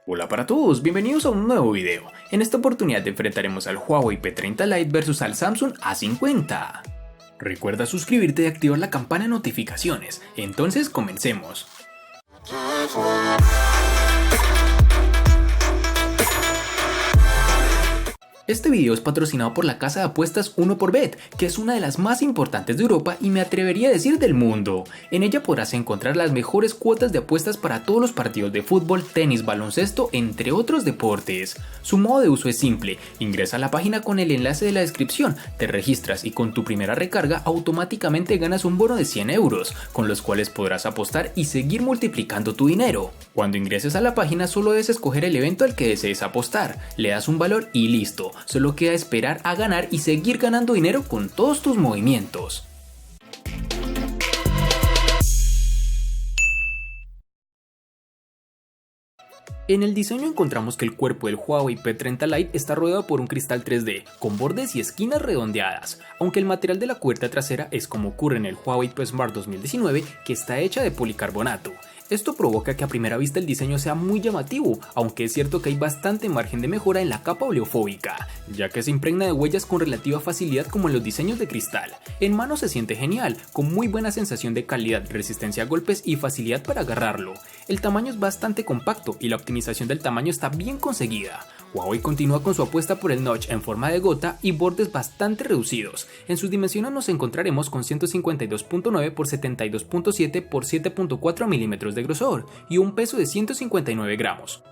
Hola para todos, bienvenidos a un nuevo video. En esta oportunidad enfrentaremos al Huawei P30 Lite versus al Samsung A50. Recuerda suscribirte y activar la campana de notificaciones. Entonces comencemos. Este video es patrocinado por la casa de apuestas 1xBet, que es una de las más importantes de Europa y me atrevería a decir del mundo. En ella podrás encontrar las mejores cuotas de apuestas para todos los partidos de fútbol, tenis, baloncesto, entre otros deportes. Su modo de uso es simple: ingresa a la página con el enlace de la descripción, te registras y con tu primera recarga automáticamente ganas un bono de 100 euros, con los cuales podrás apostar y seguir multiplicando tu dinero. Cuando ingreses a la página solo debes escoger el evento al que desees apostar, le das un valor y listo. Solo queda esperar a ganar y seguir ganando dinero con todos tus movimientos. En el diseño encontramos que el cuerpo del Huawei P30 Lite está rodeado por un cristal 3D, con bordes y esquinas redondeadas, aunque el material de la cubierta trasera es como ocurre en el Huawei P Smart 2019, que está hecha de policarbonato. Esto provoca que a primera vista el diseño sea muy llamativo, aunque es cierto que hay bastante margen de mejora en la capa oleofóbica, ya que se impregna de huellas con relativa facilidad como en los diseños de cristal. En mano se siente genial, con muy buena sensación de calidad, resistencia a golpes y facilidad para agarrarlo. El tamaño es bastante compacto y la optimización del tamaño está bien conseguida. Huawei continúa con su apuesta por el notch en forma de gota y bordes bastante reducidos. En sus dimensiones nos encontraremos con 152.9 x 72.7 x 7.4 milímetros de grosor y un peso de 159 gramos.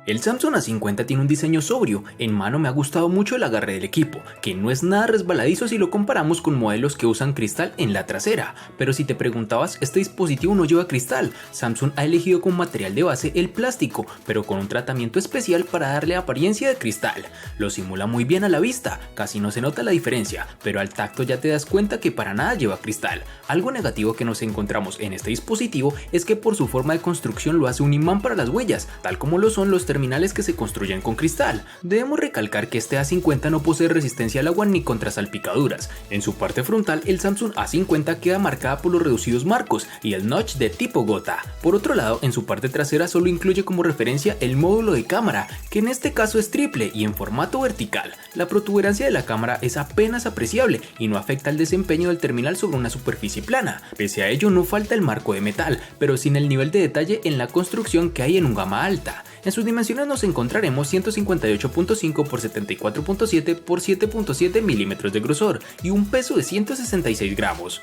El Samsung A50 tiene un diseño sobrio. En mano me ha gustado mucho el agarre del equipo, que no es nada resbaladizo si lo comparamos con modelos que usan cristal en la trasera. Pero si te preguntabas, este dispositivo no lleva cristal. Samsung ha elegido como material de base el plástico, pero con un tratamiento especial para darle apariencia de cristal. Lo simula muy bien a la vista, casi no se nota la diferencia, pero al tacto ya te das cuenta que para nada lleva cristal. Algo negativo que nos encontramos en este dispositivo es que por su forma de construcción lo hace un imán para las huellas, tal como lo son los terminales que se construyen con cristal. Debemos recalcar que este A50 no posee resistencia al agua ni contra salpicaduras. En su parte frontal, el Samsung A50 queda marcada por los reducidos marcos y el notch de tipo gota. Por otro lado, en su parte trasera solo incluye como referencia el módulo de cámara, que en este caso es triple y en formato vertical. La protuberancia de la cámara es apenas apreciable y no afecta el desempeño del terminal sobre una superficie plana. Pese a ello, no falta el marco de metal, pero sin el nivel de detalle en la construcción que hay en un gama alta. En sus dimensiones nos encontraremos 158.5 x 74.7 x 7.7 milímetros de grosor y un peso de 166 gramos.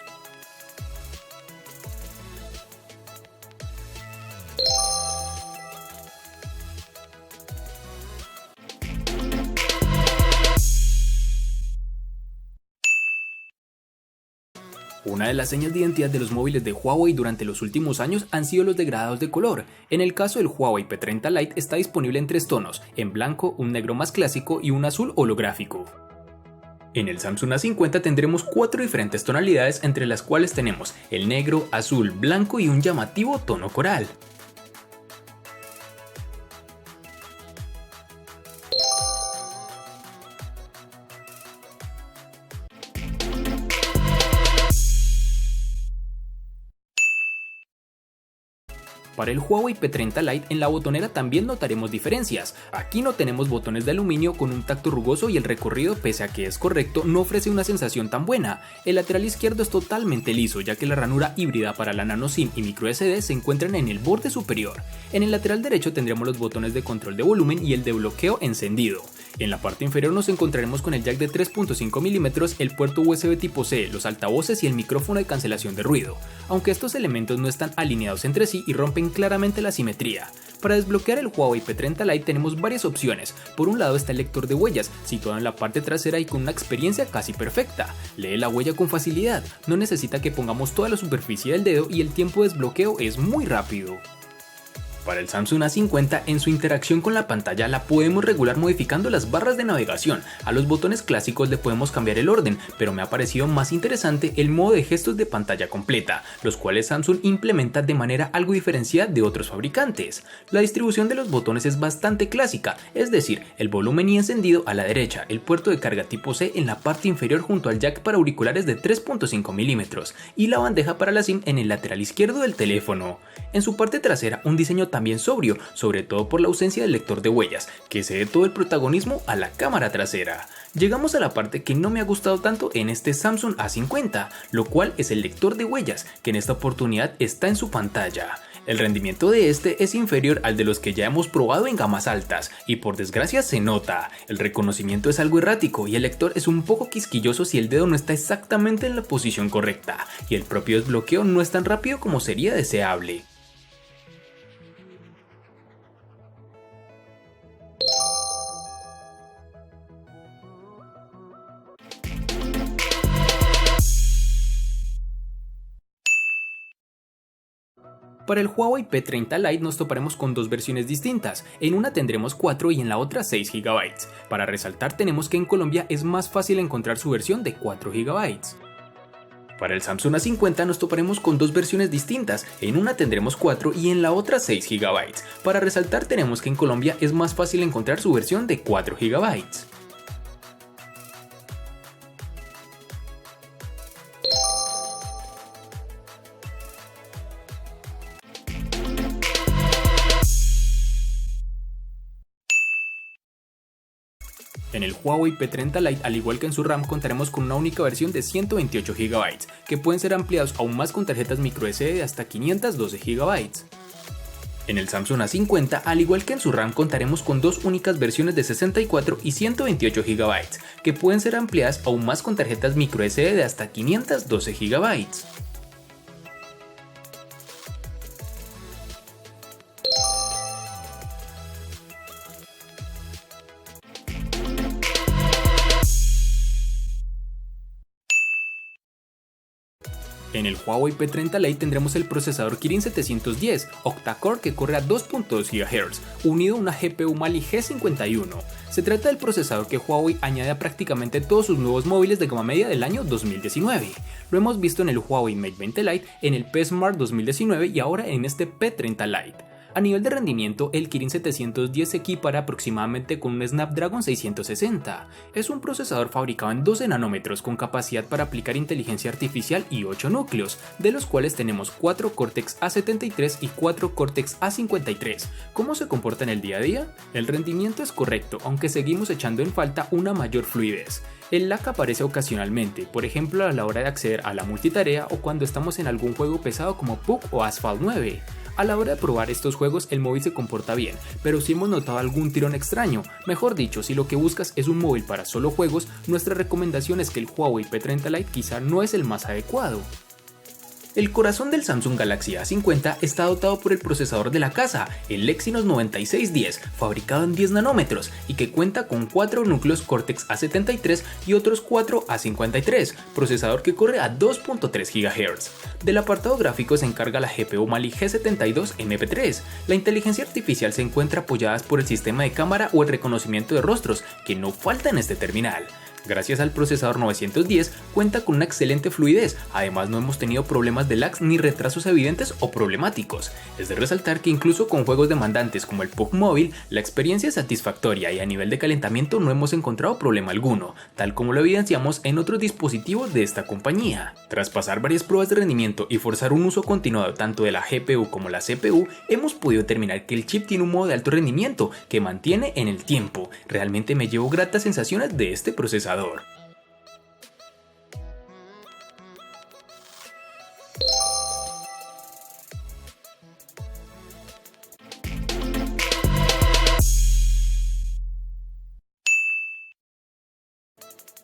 Una de las señas de identidad de los móviles de Huawei durante los últimos años han sido los degradados de color. En el caso del Huawei P30 Lite está disponible en tres tonos: en blanco, un negro más clásico y un azul holográfico. En el Samsung A50 tendremos cuatro diferentes tonalidades, entre las cuales tenemos el negro, azul, blanco y un llamativo tono coral. Para el Huawei P30 Lite en la botonera también notaremos diferencias. Aquí no tenemos botones de aluminio con un tacto rugoso y el recorrido, pese a que es correcto, no ofrece una sensación tan buena. El lateral izquierdo es totalmente liso, ya que la ranura híbrida para la nano SIM y micro SD se encuentran en el borde superior. En el lateral derecho tendremos los botones de control de volumen y el de bloqueo encendido. En la parte inferior nos encontraremos con el jack de 3.5 mm, el puerto USB tipo C, los altavoces y el micrófono de cancelación de ruido, aunque estos elementos no están alineados entre sí y rompen claramente la simetría. Para desbloquear el Huawei P30 Lite tenemos varias opciones. Por un lado está el lector de huellas, situado en la parte trasera y con una experiencia casi perfecta. Lee la huella con facilidad, no necesita que pongamos toda la superficie del dedo y el tiempo de desbloqueo es muy rápido. Para el Samsung A50, en su interacción con la pantalla la podemos regular modificando las barras de navegación. A los botones clásicos le podemos cambiar el orden, pero me ha parecido más interesante el modo de gestos de pantalla completa, los cuales Samsung implementa de manera algo diferenciada de otros fabricantes. La distribución de los botones es bastante clásica, es decir, el volumen y encendido a la derecha, el puerto de carga tipo C en la parte inferior junto al jack para auriculares de 3.5 mm y la bandeja para la SIM en el lateral izquierdo del teléfono. En su parte trasera, un diseño también sobrio, sobre todo por la ausencia del lector de huellas, que cede todo el protagonismo a la cámara trasera. Llegamos a la parte que no me ha gustado tanto en este Samsung A50, lo cual es el lector de huellas, que en esta oportunidad está en su pantalla. El rendimiento de este es inferior al de los que ya hemos probado en gamas altas, y por desgracia se nota. El reconocimiento es algo errático y el lector es un poco quisquilloso si el dedo no está exactamente en la posición correcta, y el propio desbloqueo no es tan rápido como sería deseable. Para el Huawei P30 Lite nos toparemos con dos versiones distintas, en una tendremos 4 y en la otra 6 GB. Para resaltar tenemos que en Colombia es más fácil encontrar su versión de 4 GB. Para el Samsung A50 nos toparemos con dos versiones distintas, en una tendremos 4 y en la otra 6 GB. Para resaltar tenemos que en Colombia es más fácil encontrar su versión de 4 GB. En el Huawei P30 Lite, al igual que en su RAM, contaremos con una única versión de 128 GB, que pueden ser ampliados aún más con tarjetas microSD de hasta 512 GB. En el Samsung A50, al igual que en su RAM, contaremos con dos únicas versiones de 64 y 128 GB, que pueden ser ampliadas aún más con tarjetas microSD de hasta 512 GB. En el Huawei P30 Lite tendremos el procesador Kirin 710 octa-core que corre a 2.2 GHz, unido a una GPU Mali G51. Se trata del procesador que Huawei añade a prácticamente todos sus nuevos móviles de gama media del año 2019. Lo hemos visto en el Huawei Mate 20 Lite, en el P Smart 2019 y ahora en este P30 Lite. A nivel de rendimiento, el Kirin 710 se equipara aproximadamente con un Snapdragon 660. Es un procesador fabricado en 12 nanómetros con capacidad para aplicar inteligencia artificial y 8 núcleos, de los cuales tenemos 4 Cortex A73 y 4 Cortex A53. ¿Cómo se comporta en el día a día? El rendimiento es correcto, aunque seguimos echando en falta una mayor fluidez. El lag aparece ocasionalmente, por ejemplo a la hora de acceder a la multitarea o cuando estamos en algún juego pesado como PUBG o Asphalt 9. A la hora de probar estos juegos el móvil se comporta bien, pero si hemos notado algún tirón extraño. Mejor dicho, si lo que buscas es un móvil para solo juegos, nuestra recomendación es que el Huawei P30 Lite quizá no es el más adecuado. El corazón del Samsung Galaxy A50 está dotado por el procesador de la casa, el Exynos 9610, fabricado en 10 nanómetros y que cuenta con 4 núcleos Cortex A73 y otros 4 A53, procesador que corre a 2.3 GHz. Del apartado gráfico se encarga la GPU Mali G72 MP3. La inteligencia artificial se encuentra apoyada por el sistema de cámara o el reconocimiento de rostros, que no falta en este terminal. Gracias al procesador 910 cuenta con una excelente fluidez, además no hemos tenido problemas de lags ni retrasos evidentes o problemáticos. Es de resaltar que incluso con juegos demandantes como el PUBG Mobile, la experiencia es satisfactoria y a nivel de calentamiento no hemos encontrado problema alguno, tal como lo evidenciamos en otros dispositivos de esta compañía. Tras pasar varias pruebas de rendimiento y forzar un uso continuado tanto de la GPU como la CPU, hemos podido determinar que el chip tiene un modo de alto rendimiento que mantiene en el tiempo. Realmente me llevo gratas sensaciones de este procesador.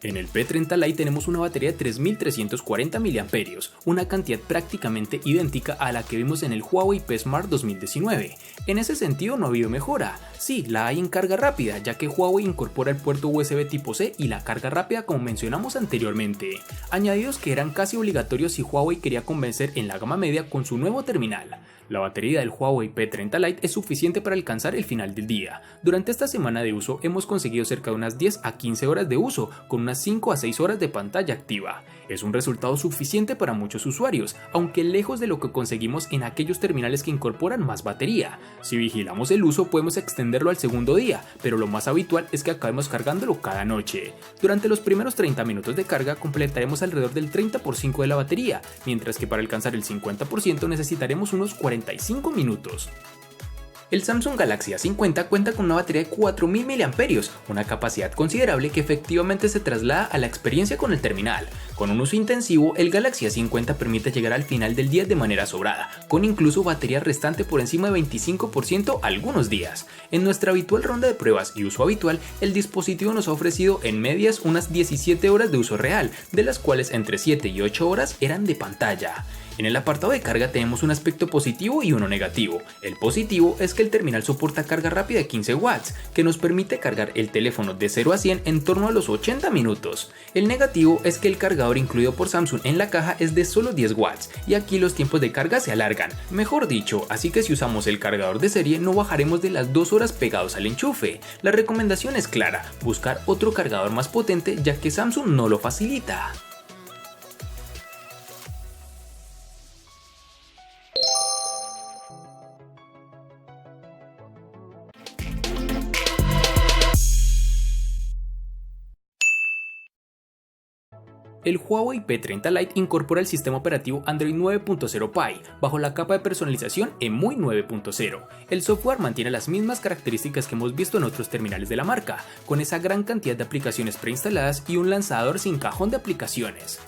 En el P30 Lite tenemos una batería de 3340 mAh, una cantidad prácticamente idéntica a la que vimos en el Huawei P Smart 2019. En ese sentido no ha habido mejora. Sí, la hay en carga rápida, ya que Huawei incorpora el puerto USB tipo C y la carga rápida como mencionamos anteriormente, añadidos que eran casi obligatorios si Huawei quería convencer en la gama media con su nuevo terminal. La batería del Huawei P30 Lite es suficiente para alcanzar el final del día. Durante esta semana de uso hemos conseguido cerca de unas 10 a 15 horas de uso, con unas 5 a 6 horas de pantalla activa. Es un resultado suficiente para muchos usuarios, aunque lejos de lo que conseguimos en aquellos terminales que incorporan más batería. Si vigilamos el uso podemos extenderlo al segundo día, pero lo más habitual es que acabemos cargándolo cada noche. Durante los primeros 30 minutos de carga completaremos alrededor del 30% de la batería, mientras que para alcanzar el 50% necesitaremos unos 45 minutos. El Samsung Galaxy A50 cuenta con una batería de 4000 mAh, una capacidad considerable que efectivamente se traslada a la experiencia con el terminal. Con un uso intensivo, el Galaxy A50 permite llegar al final del día de manera sobrada, con incluso batería restante por encima de 25% algunos días. En nuestra habitual ronda de pruebas y uso habitual, el dispositivo nos ha ofrecido en medias unas 17 horas de uso real, de las cuales entre 7 y 8 horas eran de pantalla. En el apartado de carga tenemos un aspecto positivo y uno negativo. El positivo es que el terminal soporta carga rápida de 15 watts, que nos permite cargar el teléfono de 0 a 100 en torno a los 80 minutos. El negativo es que el cargador incluido por Samsung en la caja es de solo 10 watts, y aquí los tiempos de carga se alargan, mejor dicho, así que si usamos el cargador de serie no bajaremos de las 2 horas pegados al enchufe. La recomendación es clara, buscar otro cargador más potente ya que Samsung no lo facilita. El Huawei P30 Lite incorpora el sistema operativo Android 9.0 Pie bajo la capa de personalización EMUI 9.0. El software mantiene las mismas características que hemos visto en otros terminales de la marca, con esa gran cantidad de aplicaciones preinstaladas y un lanzador sin cajón de aplicaciones.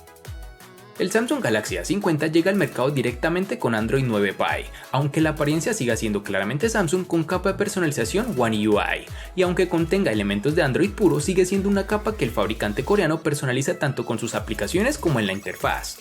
El Samsung Galaxy A50 llega al mercado directamente con Android 9 Pie, aunque la apariencia siga siendo claramente Samsung con capa de personalización One UI, y aunque contenga elementos de Android puro, sigue siendo una capa que el fabricante coreano personaliza tanto con sus aplicaciones como en la interfaz.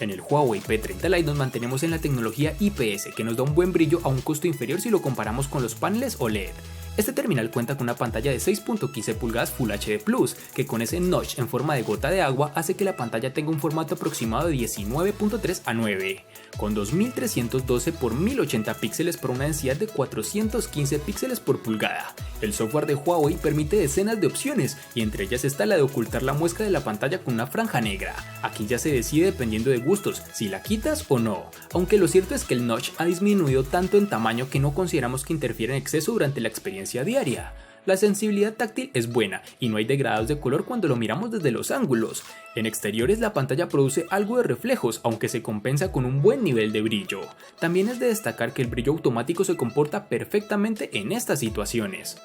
En el Huawei P30 Lite nos mantenemos en la tecnología IPS, que nos da un buen brillo a un costo inferior si lo comparamos con los paneles OLED. Este terminal cuenta con una pantalla de 6.15 pulgadas Full HD Plus, que con ese notch en forma de gota de agua hace que la pantalla tenga un formato aproximado de 19.3 a 9, con 2312 x 1080 píxeles por una densidad de 415 píxeles por pulgada. El software de Huawei permite decenas de opciones, y entre ellas está la de ocultar la muesca de la pantalla con una franja negra. Aquí ya se decide dependiendo de gustos, si la quitas o no, aunque lo cierto es que el notch ha disminuido tanto en tamaño que no consideramos que interfiera en exceso durante la experiencia diaria. La sensibilidad táctil es buena y no hay degradados de color cuando lo miramos desde los ángulos. En exteriores la pantalla produce algo de reflejos, aunque se compensa con un buen nivel de brillo. También es de destacar que el brillo automático se comporta perfectamente en estas situaciones.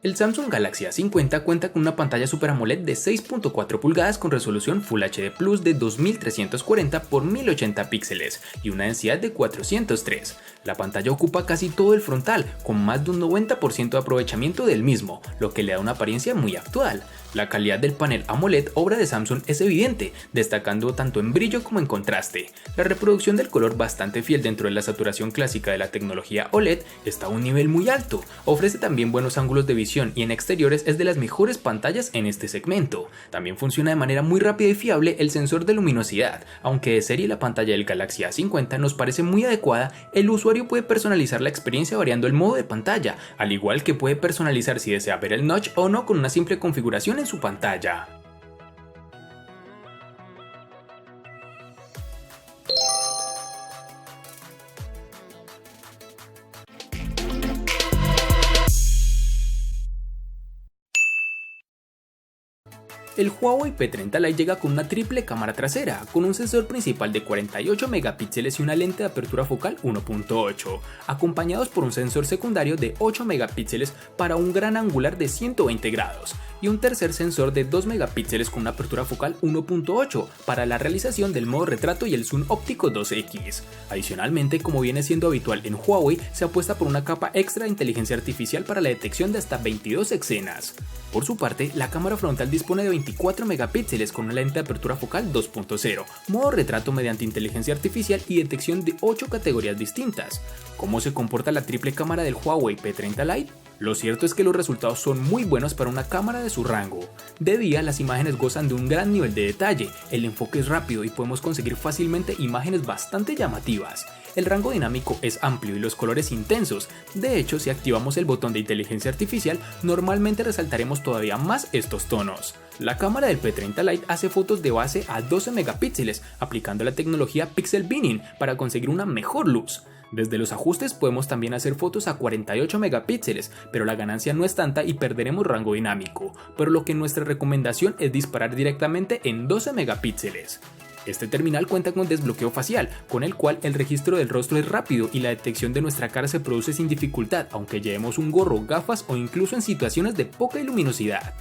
El Samsung Galaxy A50 cuenta con una pantalla Super AMOLED de 6.4 pulgadas con resolución Full HD Plus de 2340 x 1080 píxeles y una densidad de 403. La pantalla ocupa casi todo el frontal, con más de un 90% de aprovechamiento del mismo, lo que le da una apariencia muy actual. La calidad del panel AMOLED obra de Samsung es evidente, destacando tanto en brillo como en contraste. La reproducción del color, bastante fiel dentro de la saturación clásica de la tecnología OLED, está a un nivel muy alto. Ofrece también buenos ángulos de visión y en exteriores es de las mejores pantallas en este segmento. También funciona de manera muy rápida y fiable el sensor de luminosidad. Aunque de serie la pantalla del Galaxy A50 nos parece muy adecuada, el usuario puede personalizar la experiencia variando el modo de pantalla, al igual que puede personalizar si desea ver el notch o no con una simple configuración en su pantalla. El Huawei P30 Lite llega con una triple cámara trasera, con un sensor principal de 48 megapíxeles y una lente de apertura focal 1.8, acompañados por un sensor secundario de 8 megapíxeles para un gran angular de 120 grados, y un tercer sensor de 2 megapíxeles con una apertura focal 1.8 para la realización del modo retrato y el zoom óptico 2x. Adicionalmente, como viene siendo habitual en Huawei, se apuesta por una capa extra de inteligencia artificial para la detección de hasta 22 escenas. Por su parte, la cámara frontal dispone de 24 megapíxeles con una lente de apertura focal 2.0, modo retrato mediante inteligencia artificial y detección de 8 categorías distintas. ¿Cómo se comporta la triple cámara del Huawei P30 Lite? Lo cierto es que los resultados son muy buenos para una cámara de su rango. De día, las imágenes gozan de un gran nivel de detalle, el enfoque es rápido y podemos conseguir fácilmente imágenes bastante llamativas. El rango dinámico es amplio y los colores intensos. De hecho, si activamos el botón de inteligencia artificial, normalmente resaltaremos todavía más estos tonos. La cámara del P30 Lite hace fotos de base a 12 megapíxeles, aplicando la tecnología Pixel Binning para conseguir una mejor luz. Desde los ajustes podemos también hacer fotos a 48 megapíxeles, pero la ganancia no es tanta y perderemos rango dinámico, por lo que nuestra recomendación es disparar directamente en 12 megapíxeles. Este terminal cuenta con desbloqueo facial, con el cual el registro del rostro es rápido y la detección de nuestra cara se produce sin dificultad, aunque llevemos un gorro, gafas o incluso en situaciones de poca luminosidad.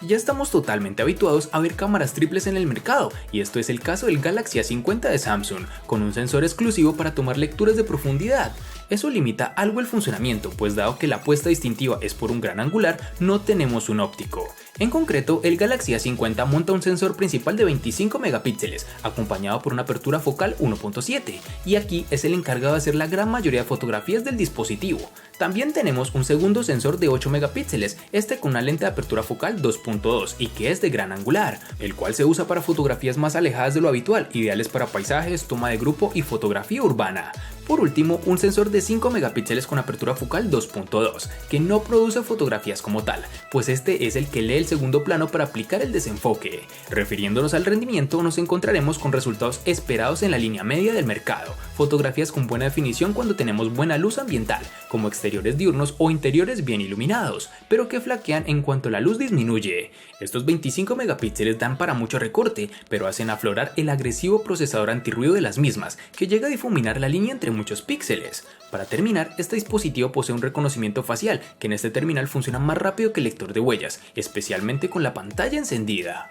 Ya estamos totalmente habituados a ver cámaras triples en el mercado, y esto es el caso del Galaxy A50 de Samsung, con un sensor exclusivo para tomar lecturas de profundidad. Eso limita algo el funcionamiento, pues dado que la apuesta distintiva es por un gran angular, no tenemos un óptico. En concreto, el Galaxy A50 monta un sensor principal de 25 megapíxeles, acompañado por una apertura focal 1.7, y aquí es el encargado de hacer la gran mayoría de fotografías del dispositivo. También tenemos un segundo sensor de 8 megapíxeles, este con una lente de apertura focal 2.2 y que es de gran angular, el cual se usa para fotografías más alejadas de lo habitual, ideales para paisajes, toma de grupo y fotografía urbana. Por último, un sensor de 5 megapíxeles con apertura focal 2.2, que no produce fotografías como tal, pues este es el que lee el segundo plano para aplicar el desenfoque. Refiriéndonos al rendimiento, nos encontraremos con resultados esperados en la línea media del mercado, fotografías con buena definición cuando tenemos buena luz ambiental, como exteriores diurnos o interiores bien iluminados, pero que flaquean en cuanto la luz disminuye. Estos 25 megapíxeles dan para mucho recorte, pero hacen aflorar el agresivo procesador antirruido de las mismas, que llega a difuminar la línea entre muchos píxeles. Para terminar, este dispositivo posee un reconocimiento facial, que en este terminal funciona más rápido que el lector de huellas, especialmente con la pantalla encendida.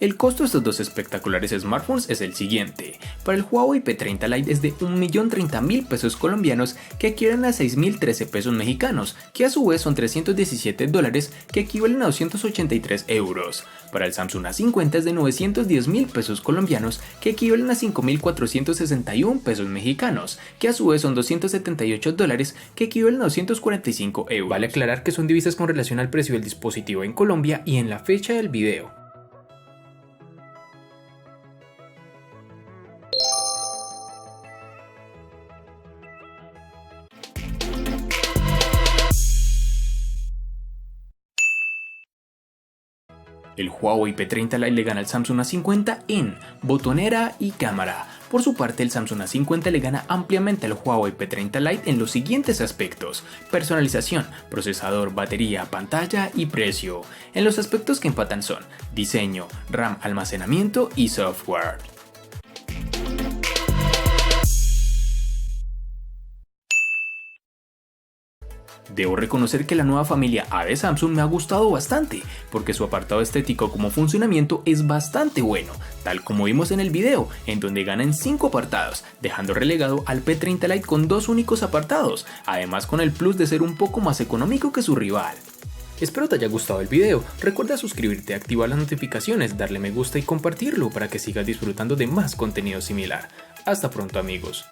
El costo de estos dos espectaculares smartphones es el siguiente. Para el Huawei P30 Lite es de 1.030.000 pesos colombianos, que equivalen a 6.013 pesos mexicanos, que a su vez son $317, que equivalen a 283 euros. Para el Samsung A50 es de 910.000 pesos colombianos, que equivalen a 5.461 pesos mexicanos, que a su vez son $278, que equivalen a 245 euros. Vale aclarar que son divisas con relación al precio del dispositivo en Colombia y en la fecha del video. El Huawei P30 Lite le gana al Samsung A50 en botonera y cámara. Por su parte, el Samsung A50 le gana ampliamente al Huawei P30 Lite en los siguientes aspectos: personalización, procesador, batería, pantalla y precio. En los aspectos que empatan son diseño, RAM, almacenamiento y software. Debo reconocer que la nueva familia A de Samsung me ha gustado bastante, porque su apartado estético como funcionamiento es bastante bueno, tal como vimos en el video, en donde gana en 5 apartados, dejando relegado al P30 Lite con 2 únicos apartados, además con el plus de ser un poco más económico que su rival. Espero te haya gustado el video, recuerda suscribirte, activar las notificaciones, darle me gusta y compartirlo para que sigas disfrutando de más contenido similar. Hasta pronto amigos.